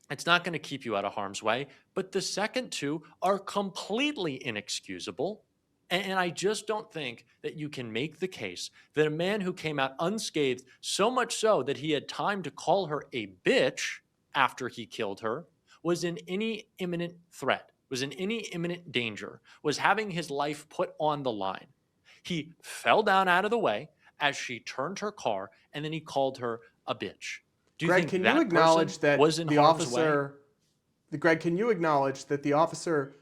It's not going to keep you out of harm's way. But the second two are completely inexcusable. And I just don't think that you can make the case that a man who came out unscathed, so much so that he had time to call her a bitch after he killed her, was in any imminent threat, was in any imminent danger, was having his life put on the line. He fell down out of the way as she turned her car, and then he called her a bitch. Do you Greg, think can that you acknowledge person that was in the harm's way? officer, Greg, can you acknowledge that the officer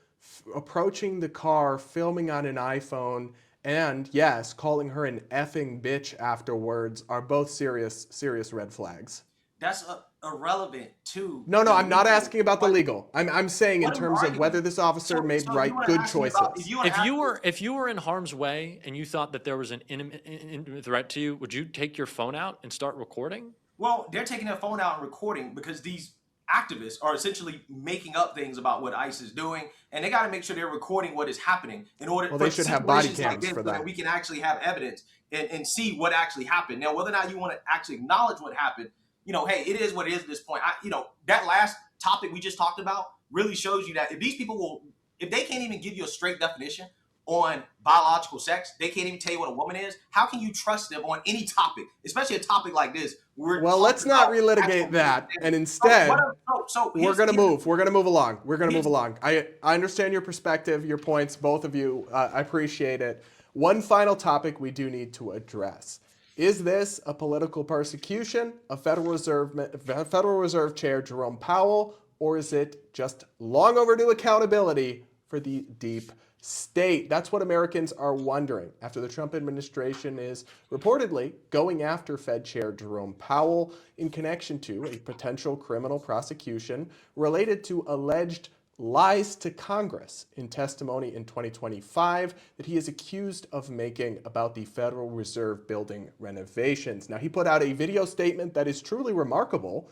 approaching the car, filming on an iPhone, and yes, calling her an effing bitch afterwards are both serious red flags? That's a irrelevant to No, the I'm not legal. asking about the legal. I'm saying in What are you terms of arguing? whether this officer made So you want to good ask me about if choices. you want to ask me, If you were in harm's way and you thought that there was an imminent threat to you, would you take your phone out and start recording? well, they're taking their phone out and recording because these activists are essentially making up things about what ICE is doing, and they got to make sure they're recording what is happening in order Well, for they should have body situations like cams this, for so that that. we can actually have evidence and see what actually happened. Now, whether or not you want to actually acknowledge what happened, hey, it is what it is at this point. That last topic we just talked about really shows you that if they can't even give you a straight definition on biological sex, they can't even tell you what a woman is. How can you trust them on any topic, especially a topic like this? Well, let's not relitigate that, and instead, we're gonna move. We're gonna move along. We're gonna move along. I understand your perspective, your points, both of you. I appreciate it. One final topic we do need to address: is this a political persecution of Federal Reserve Chair Jerome Powell, or is it just long overdue accountability for the deep state? That's what Americans are wondering after the Trump administration is reportedly going after Fed Chair Jerome Powell in connection to a potential criminal prosecution related to alleged lies to Congress in testimony in 2025 that he is accused of making about the Federal Reserve building renovations. Now, he put out a video statement that is truly remarkable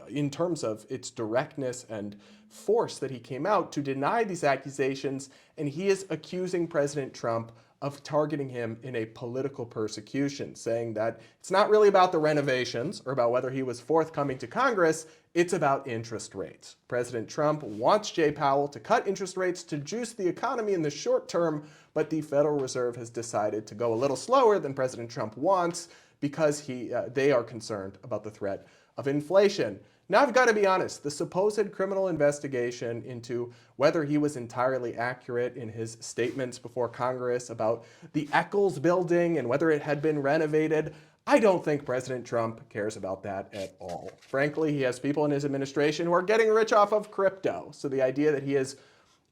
in terms of its directness and force that he came out to deny these accusations, and he is accusing President Trump of targeting him in a political persecution, saying that it's not really about the renovations or about whether he was forthcoming to Congress, it's about interest rates. President Trump wants Jay Powell to cut interest rates to juice the economy in the short term, but the Federal Reserve has decided to go a little slower than President Trump wants because they are concerned about the threat of inflation. Now, I've got to be honest, the supposed criminal investigation into whether he was entirely accurate in his statements before Congress about the Eccles building and whether it had been renovated, I don't think President Trump cares about that at all. Frankly, he has people in his administration who are getting rich off of crypto. So the idea that he is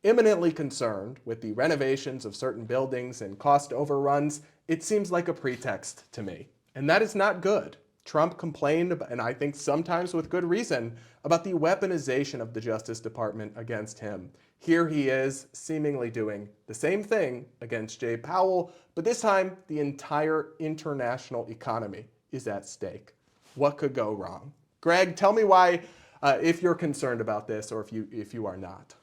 imminently concerned with the renovations of certain buildings and cost overruns, it seems like a pretext to me. And that is not good. Trump complained, and I think sometimes with good reason, about the weaponization of the Justice Department against him. Here he is seemingly doing the same thing against Jay Powell, but this time the entire international economy is at stake. What could go wrong? Greg, tell me why, if you're concerned about this or if you are not.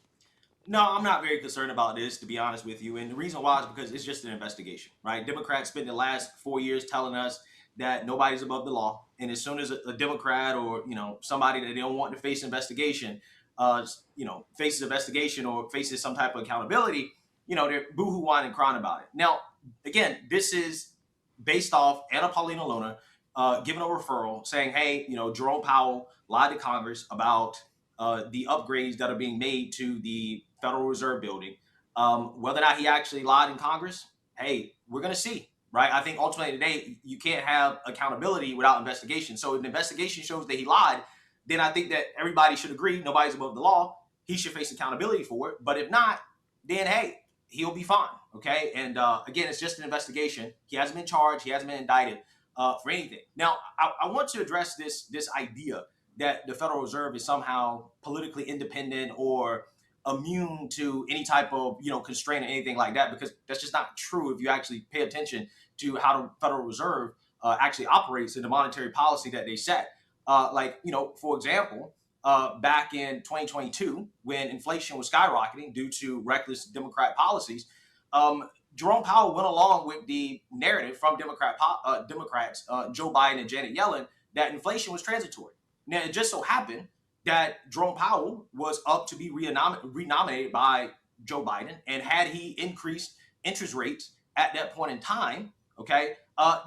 No, I'm not very concerned about this, to be honest with you. And the reason why is because it's just an investigation, right? Democrats spent the last 4 years telling us that nobody's above the law, and as soon as a Democrat or somebody that they don't want to face investigation, faces investigation or faces some type of accountability, they're boohoo whining and crying about it. Now, again, this is based off Anna Paulina Luna giving a referral saying, hey, Jerome Powell lied to Congress about the upgrades that are being made to the Federal Reserve building. Whether or not he actually lied in Congress, hey, we're going to see. Right. I think ultimately today you can't have accountability without investigation. So if the investigation shows that he lied, then I think that everybody should agree nobody's above the law. He should face accountability for it. But if not, then hey, he'll be fine. OK. And again, it's just an investigation. He hasn't been charged. He hasn't been indicted for anything. Now, I want to address this idea that the Federal Reserve is somehow politically independent or immune to any type of constraint or anything like that, because that's just not true if you actually pay attention to how the Federal Reserve actually operates in the monetary policy that they set. For example, back in 2022, when inflation was skyrocketing due to reckless Democrat policies, Jerome Powell went along with the narrative from Democrats, Joe Biden and Janet Yellen, that inflation was transitory. Now, it just so happened that Jerome Powell was up to be renominated by Joe Biden, and had he increased interest rates at that point in time,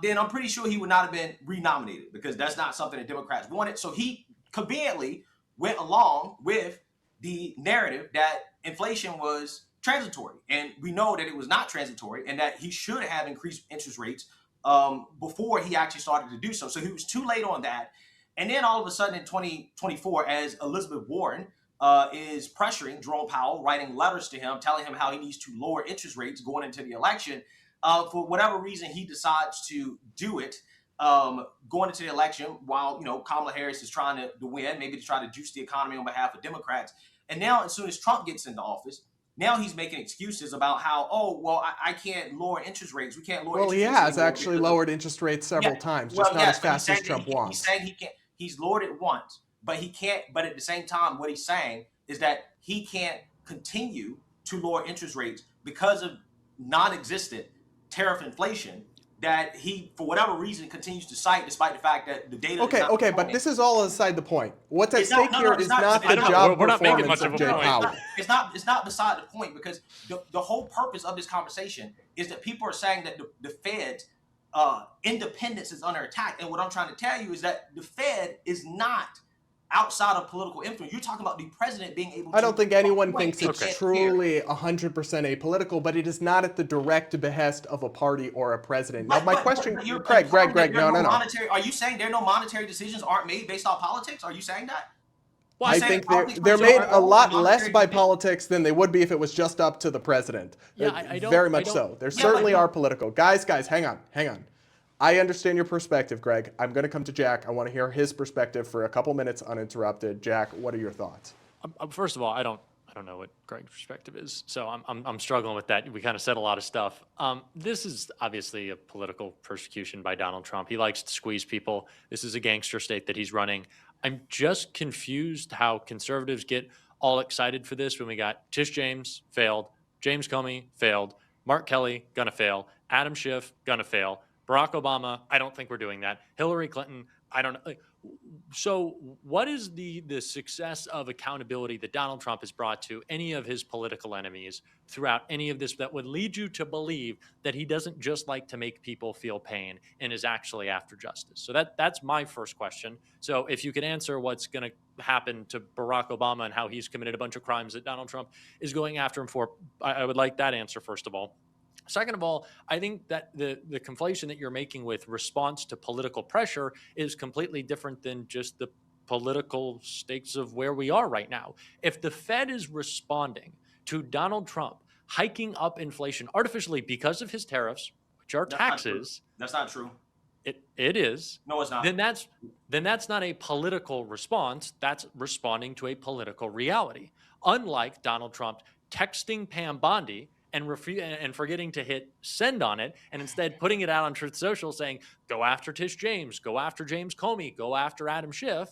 then I'm pretty sure he would not have been renominated, because that's not something that Democrats wanted. So he conveniently went along with the narrative that inflation was transitory, and we know that it was not transitory, and that he should have increased interest rates before he actually started to do so. So he was too late on that. And then all of a sudden in 2024, as Elizabeth Warren is pressuring Jerome Powell, writing letters to him, telling him how he needs to lower interest rates going into the election, for whatever reason, he decides to do it. going into the election while, Kamala Harris is trying to win, maybe to try to juice the economy on behalf of Democrats. And now, as soon as Trump gets into office, now he's making excuses about how, oh, well, I can't lower interest rates. We can't lower Well, interest he rates has anymore actually lowered interest rates several times, well, just not as but he's fast as saying Trump wants. He's saying he can't. He's lowered it once, but he can't. But at the same time, what he's saying is that he can't continue to lower interest rates because of non-existent tariff inflation that he, for whatever reason, continues to cite, despite the fact that the data. Okay, but this is all aside the point. What's at stake here is not the I don't know. job We're not making performance much of of a Jay point. Powell. It's not beside the point, because the whole purpose of this conversation is that people are saying that the Fed's independence is under attack. And what I'm trying to tell you is that the Fed is not outside of political influence. You're talking about the president being able to. I don't think anyone thinks it's Okay. truly 100% apolitical, but it is not at the direct behest of a party or a president. Now, my question, Greg, no. Are you saying there are no monetary decisions aren't made based on politics? Are you saying that? Well, I think they're made a lot less by politics than they would be if it was just up to the president. Yeah, I don't- Very I much don't- so. There certainly are political. Guys, hang on. I understand your perspective, Greg. I'm going to come to Jack. I want to hear his perspective for a couple minutes uninterrupted. Jack, what are your thoughts? First of all, I don't know what Greg's perspective is, so I'm struggling with that. We kind of said a lot of stuff. This is obviously a political persecution by Donald Trump. He likes to squeeze people. This is a gangster state that he's running. I'm just confused how conservatives get all excited for this when we got Tish James failed, James Comey failed, Mark Kelly gonna fail, Adam Schiff gonna fail, Barack Obama, I don't think we're doing that. Hillary Clinton, I don't know. So what is the success of accountability that Donald Trump has brought to any of his political enemies throughout any of this that would lead you to believe that he doesn't just like to make people feel pain and is actually after justice? So that's my first question. So if you could answer what's going to happen to Barack Obama and how he's committed a bunch of crimes that Donald Trump is going after him for, I would like that answer, first of all. Second of all, I think that the conflation that you're making with response to political pressure is completely different than just the political stakes of where we are right now. If the Fed is responding to Donald Trump hiking up inflation artificially because of his tariffs, which are taxes. That's not true. It is. No, it's not. Then that's not a political response. That's responding to a political reality. Unlike Donald Trump texting Pam Bondi and forgetting to hit send on it, and instead putting it out on Truth Social saying, go after Tish James, go after James Comey, go after Adam Schiff,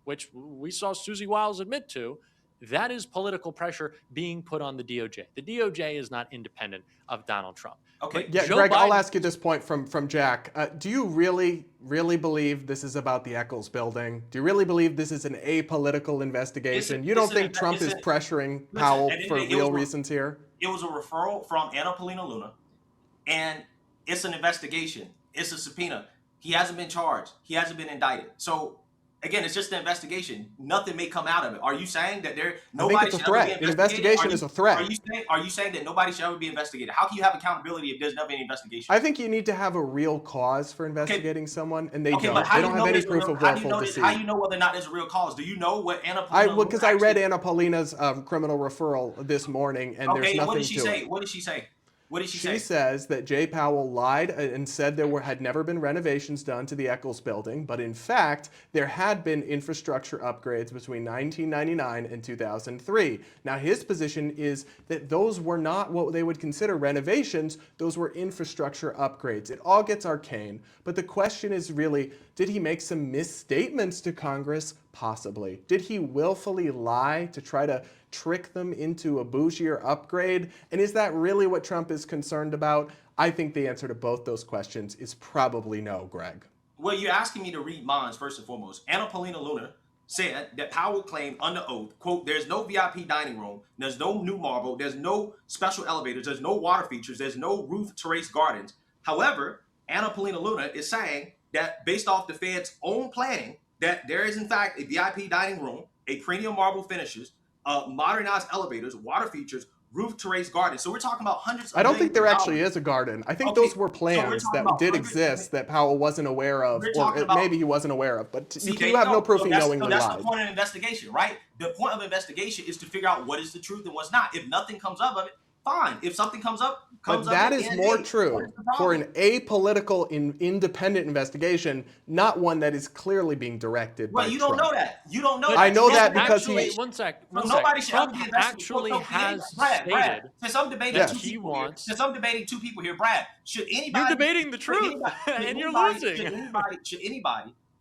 which we saw Susie Wiles admit to. That is political pressure being put on the DOJ. The DOJ is not independent of Donald Trump. Okay. Yeah, Greg, I'll ask you this point from Jack. Do you really believe this is about the Eccles building? Do you really believe this is an apolitical investigation? You don't think Trump is pressuring Powell for real reasons here? It was a referral from Anna Paulina Luna, and it's an investigation. It's a subpoena. He hasn't been charged. He hasn't been indicted. So, again, it's just an investigation. Nothing may come out of it. Are you saying that nobody should ever be investigated? An investigation is a threat. Are you saying that nobody should ever be investigated? How can you have accountability if there's never been an investigation? I think you need to have a real cause for investigating someone, and they don't. But They don't have any proof of willful deceit. How do you know whether or not there's a real cause? Do you know what Anna Paulina Because I read Anna Paulina's criminal referral this morning, and there's nothing what did she to say? it. What did she say? What did she say? She says that Jay Powell lied and said had never been renovations done to the Eccles building, but in fact, there had been infrastructure upgrades between 1999 and 2003. Now, his position is that those were not what they would consider renovations, those were infrastructure upgrades. It all gets arcane, but the question is really, did he make some misstatements to Congress? Possibly. Did he willfully lie to try to trick them into a bougier upgrade? And is that really what Trump is concerned about? I think the answer to both those questions is probably no, Greg. Well, you're asking me to read minds first and foremost. Anna Paulina Luna said that Powell claimed under oath, quote, there's no VIP dining room, there's no new marble, there's no special elevators, there's no water features, there's no roof terrace gardens. However, Anna Paulina Luna is saying that based off the Fed's own planning, that there is in fact a VIP dining room, a premium marble finishes, modernized elevators, water features, roof terrace gardens. So we're talking about hundreds of I don't think there millions of actually dollars. is a garden. I think those were plans that did exist that Powell wasn't aware of, or maybe he wasn't aware of. But you have no proof he knowingly lied. That's the point of investigation, right? The point of investigation is to figure out what is the truth and what's not. If nothing comes up of it, fine. If something comes up, But that at is the end, more hey, true what is the for problem? an apolitical, independent investigation, not one that is clearly being directed Well, by you don't Trump. know that. You don't know But that. I know This that Trump because actually, he. so one nobody sec. should ever Trump be investigated. actually has Brad. stated Since I'm debating that Yes. two he people here, wants. since I'm debating two people here, Brad, should You're anybody, debating the truth, and you're losing.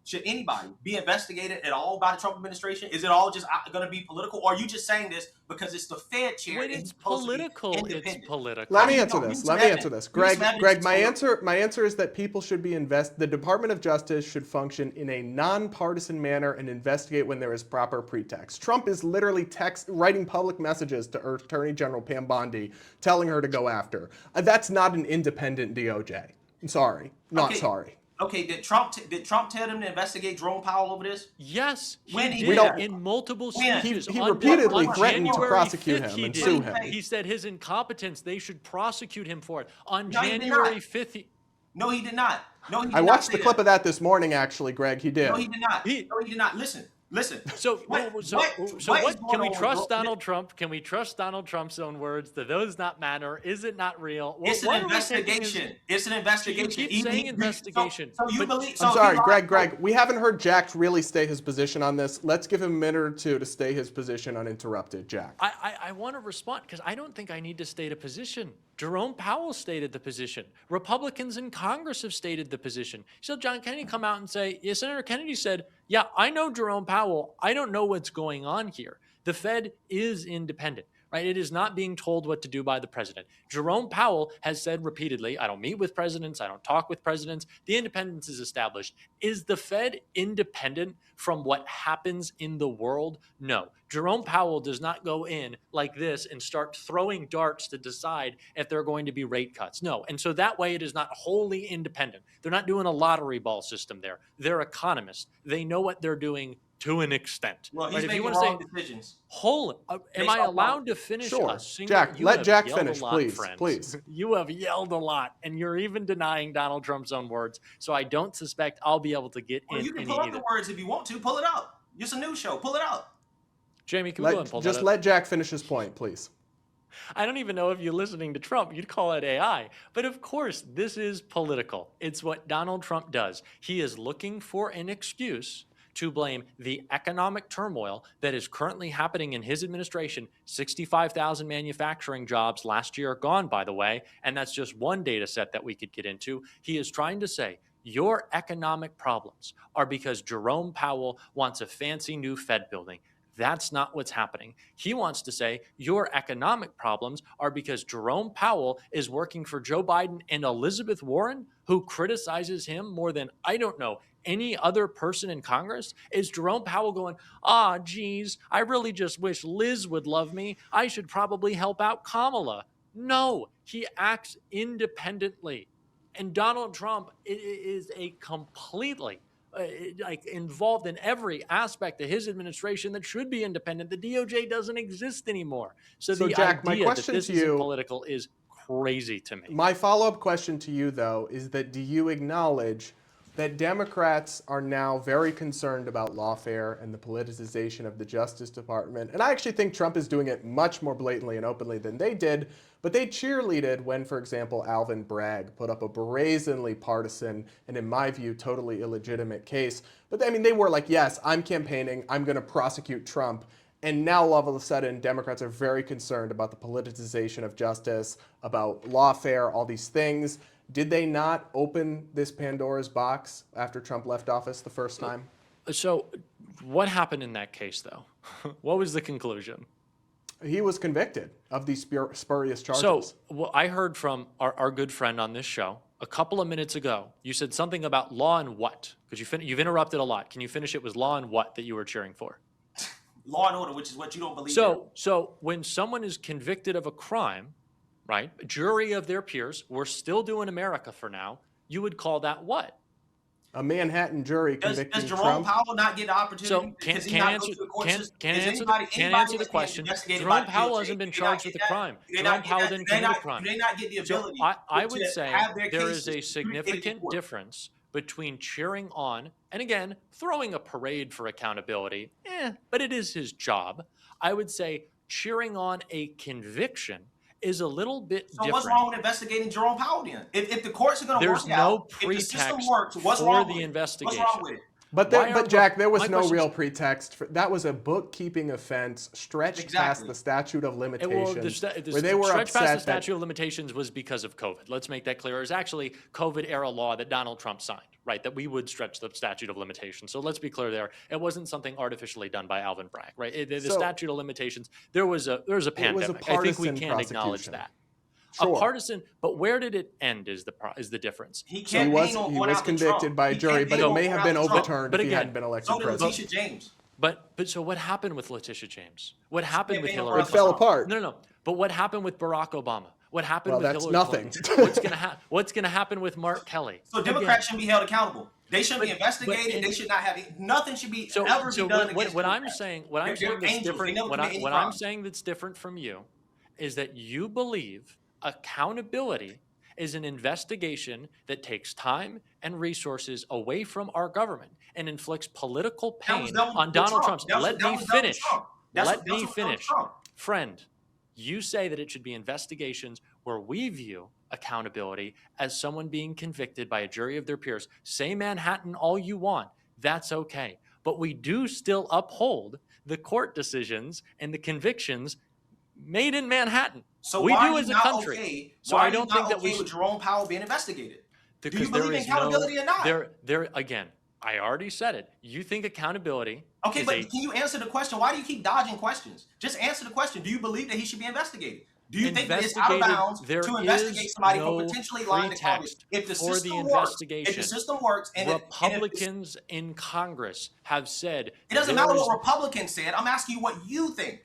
should anybody be investigated at all by the Trump administration? Is it all just going to be political, or are you just saying this because it's the Fed chair When and he's it's supposed to be political, it's independent? political. How Let do me you answer know? Give me this. some Let me evidence. answer this. Give me some Greg, evidence it's my political. answer is that people should be the Department of Justice should function in a nonpartisan manner and investigate when there is proper pretext. Trump is literally writing public messages to Attorney General Pam Bondi telling her to go after. That's not an independent DOJ. I'm sorry. Not Okay. sorry. Okay, did Trump tell them to investigate Jerome Powell over this? Yes, When he he did did in multiple When? speeches. He On- repeatedly on threatened to January prosecute 5th, him he and did. sue him. He said his incompetence, they should prosecute him for it. On No, he did January not. 5th, No, he did not. No, he did I not watched say the clip that. of that this morning, actually, Greg. He did. No, he did not. he No, he did not. Listen. So, What what is going can we on with trust Donald Trump? Can we trust Donald Trump's own words? Do those not matter? Is it not real? It's an What are we taking as- investigation. It's an You investigation. keep saying investigation, So you but believe? I'm So sorry, he lied. Greg. We haven't heard Jack really state his position on this. Let's give him a minute or two to state his position uninterrupted. Jack. I want to respond because I don't think I need to state a position. Jerome Powell stated the position. Republicans in Congress have stated the position. So John Kennedy come out and say, yeah, Senator Kennedy said, yeah, I know Jerome Powell. I don't know what's going on here. The Fed is independent, right? It is not being told what to do by the president. Jerome Powell has said repeatedly, I don't meet with presidents. I don't talk with presidents. The independence is established. Is the Fed independent from what happens in the world? No. Jerome Powell does not go in like this and start throwing darts to decide if there are going to be rate cuts. No. And so that way it is not wholly independent. They're not doing a lottery ball system there. They're economists. They know what they're doing to an extent. Well, he's right? If you making want to wrong say, decisions. am Based I off allowed policy. to finish Sure. a single? Jack, You let have Jack yelled a finish, lot, please, friends. please. You have yelled a lot, and you're even denying Donald Trump's own words. So I don't suspect I'll be able to get Well, in you can any pull up either. the words if you want to. Pull it up. It's a news show. Pull it up. Jamie, can we go and pull that Just up? let Jack finish his point, please. I don't even know if you're listening to Trump. You'd call it AI. But of course, this is political. It's what Donald Trump does. He is looking for an excuse to blame the economic turmoil that is currently happening in his administration. 65,000 manufacturing jobs last year gone, by the way, and that's just one data set that we could get into. He is trying to say, your economic problems are because Jerome Powell wants a fancy new Fed building. That's not what's happening. He wants to say your economic problems are because Jerome Powell is working for Joe Biden and Elizabeth Warren, who criticizes him more than, I don't know, any other person in Congress. Is Jerome Powell going, geez, I really just wish Liz would love me. I should probably help out Kamala. No, he acts independently. And Donald Trump is a completely involved in every aspect of his administration that should be independent. The DOJ doesn't exist anymore. So the Jack, my idea that question this to isn't you- political is crazy to me. My follow-up question to you, though, is that do you acknowledge that Democrats are now very concerned about lawfare and the politicization of the Justice Department? And I actually think Trump is doing it much more blatantly and openly than they did, but they cheerleaded when, for example, Alvin Bragg put up a brazenly partisan and, in my view, totally illegitimate case. But I mean, they were like, yes, I'm campaigning, I'm going to prosecute Trump. And now all of a sudden, Democrats are very concerned about the politicization of justice, about lawfare, all these things. Did they not open this Pandora's box after Trump left office the first time? So what happened in that case, though? What was the conclusion? He was convicted of these spurious charges. So I heard from our good friend on this show a couple of minutes ago. You said something about law and what? Because you've interrupted a lot. Can you finish it? Was law and what that you were cheering for? Law and order, which is what you don't believe in. So when someone is convicted of a crime, right, jury of their peers, we're still doing America for now, you would call that what? A Manhattan jury Does convicting Jerome Trump. Powell not get the opportunity? So can't answer the question. Jerome Powell hasn't been charged with a crime. Jerome Powell didn't commit a crime. Do they not get the ability? So I would to say have their there is cases a adjudicated in significant court? difference between cheering on and, again, throwing a parade for accountability, but it is his job. I would say cheering on a conviction is a little bit So different. what's wrong with investigating Jerome Powell then? If the courts are going to work There's it no out, if the system pretext works, what's for wrong the with it? investigation. What's wrong with it? But Jack, there was my no question's- real pretext. That was a bookkeeping offense stretched past Exactly. the statute of Well, limitations, the where they were stretch past the upset that statute of limitations was because of COVID. Let's make that clear. It was actually COVID-era law that Donald Trump signed, right? That we would stretch the statute of limitations. So let's be clear there. It wasn't something artificially done by Alvin Bragg, right? The So- statute of limitations. There was a pandemic. I think we partisan can acknowledge prosecution. that. Sure. A partisan, but where did it end? Is the difference? He He can't was on convicted by a jury, but it may have been overturned But if he again- hadn't been elected So did president. Letitia James. But so what happened with Letitia James? What happened with can't Hillary? bail her It fell Trump. apart. No. But what happened with Barack Obama? What happened Well, with that's Hillary nothing. Clinton? What's gonna happen with Mark Kelly? So Democrats shouldn't be held accountable. They shouldn't be But- investigated. They should not have nothing should be So, ever so be done what, against what I'm Democrats. saying, They're that's angels. They different, never what, commit any what I'm crime. saying that's different from you, is that you believe accountability is an investigation that takes time and resources away from our government and inflicts political That was pain done with on Donald Trump. Trump. That was- Let that me was done with finish. Trump. Let me That's what done with finish. Trump. Friend, you say that it should be investigations where we view accountability as someone being convicted by a jury of their peers. Say Manhattan all you want. That's okay. But we do still uphold the court decisions and the convictions made in Manhattan. So we why do are as you a not country. okay? So Why I are you don't not think that we okay with should. Jerome Powell being investigated? Do you Because there believe in is accountability or not? There again. I already said it. You think accountability. Okay, is but a- can you answer the question? Why do you keep dodging questions? Just answer the question. Do you believe that he should be investigated? Do you think that it's out of Investigated, bounds there to investigate is somebody no for potentially lying to Congress? pretext If the for the system works, investigation. if the system works, and Republicans in Congress have said it doesn't there matter is- what Republicans said. I'm asking you what you think.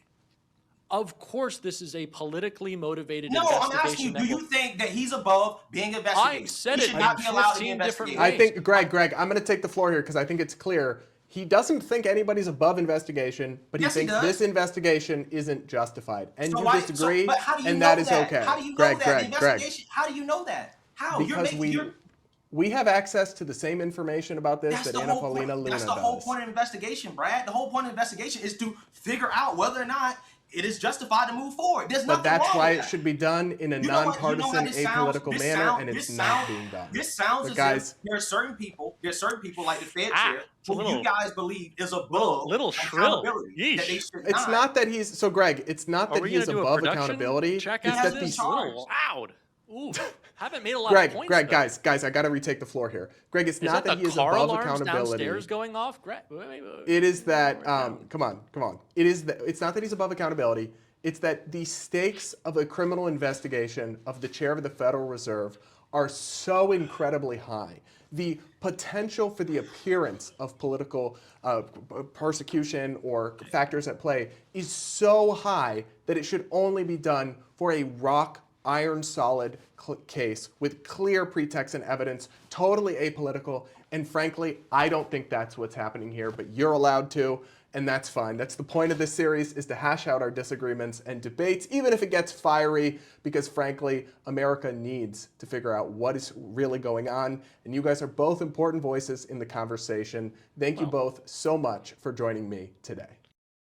Of course, this is a politically motivated No, I'm investigation. asking you. that Do you will- think that he's above being investigated? I've said he it should in not be allowed to be 15 different investigated. I think, Greg, I'm going to take the floor here because I think it's clear. He doesn't think anybody's above investigation, but he Yes, he thinks does. this investigation isn't justified. And So you why- disagree, but how do you and know that is that? okay. How do you know Greg, that? Greg, The Greg. investigation. How do you know that? How? Because we have access to the same information about this that Anna Paulina Luna That's the does. whole point of investigation, Brad. The whole point of investigation is to figure out whether or not it is justified to move forward. There's nothing But that's wrong why with it that. should be done in a You know what- you know how nonpartisan, this sounds? apolitical This manner, sound- and it's this not sound- being done. This sounds But as guys, if there are certain people like the Fed Ah, Chair, it's a who little- you guys believe is above little shrill. accountability, that they Yeesh. should it's not that he's so Greg. It's not Are that we he's going to do a above production accountability. check It's after that this? these A little loud. Ooh, haven't made a lot Greg, of points. Greg, though. guys, I got to retake the floor here. Greg, it's Is not that that the he is car above alarms accountability. downstairs going off? Greg, wait. It is that come on. It's not that he's above accountability. It's that the stakes of a criminal investigation of the chair of the Federal Reserve are so incredibly high. The potential for the appearance of political persecution or factors at play is so high that it should only be done for a iron solid case with clear pretext and evidence, totally apolitical. And frankly, I don't think that's what's happening here, but you're allowed to, and that's fine. That's the point of this series, is to hash out our disagreements and debates, even if it gets fiery, because frankly, America needs to figure out what is really going on. And you guys are both important voices in the conversation. Thank you both so much for joining me today.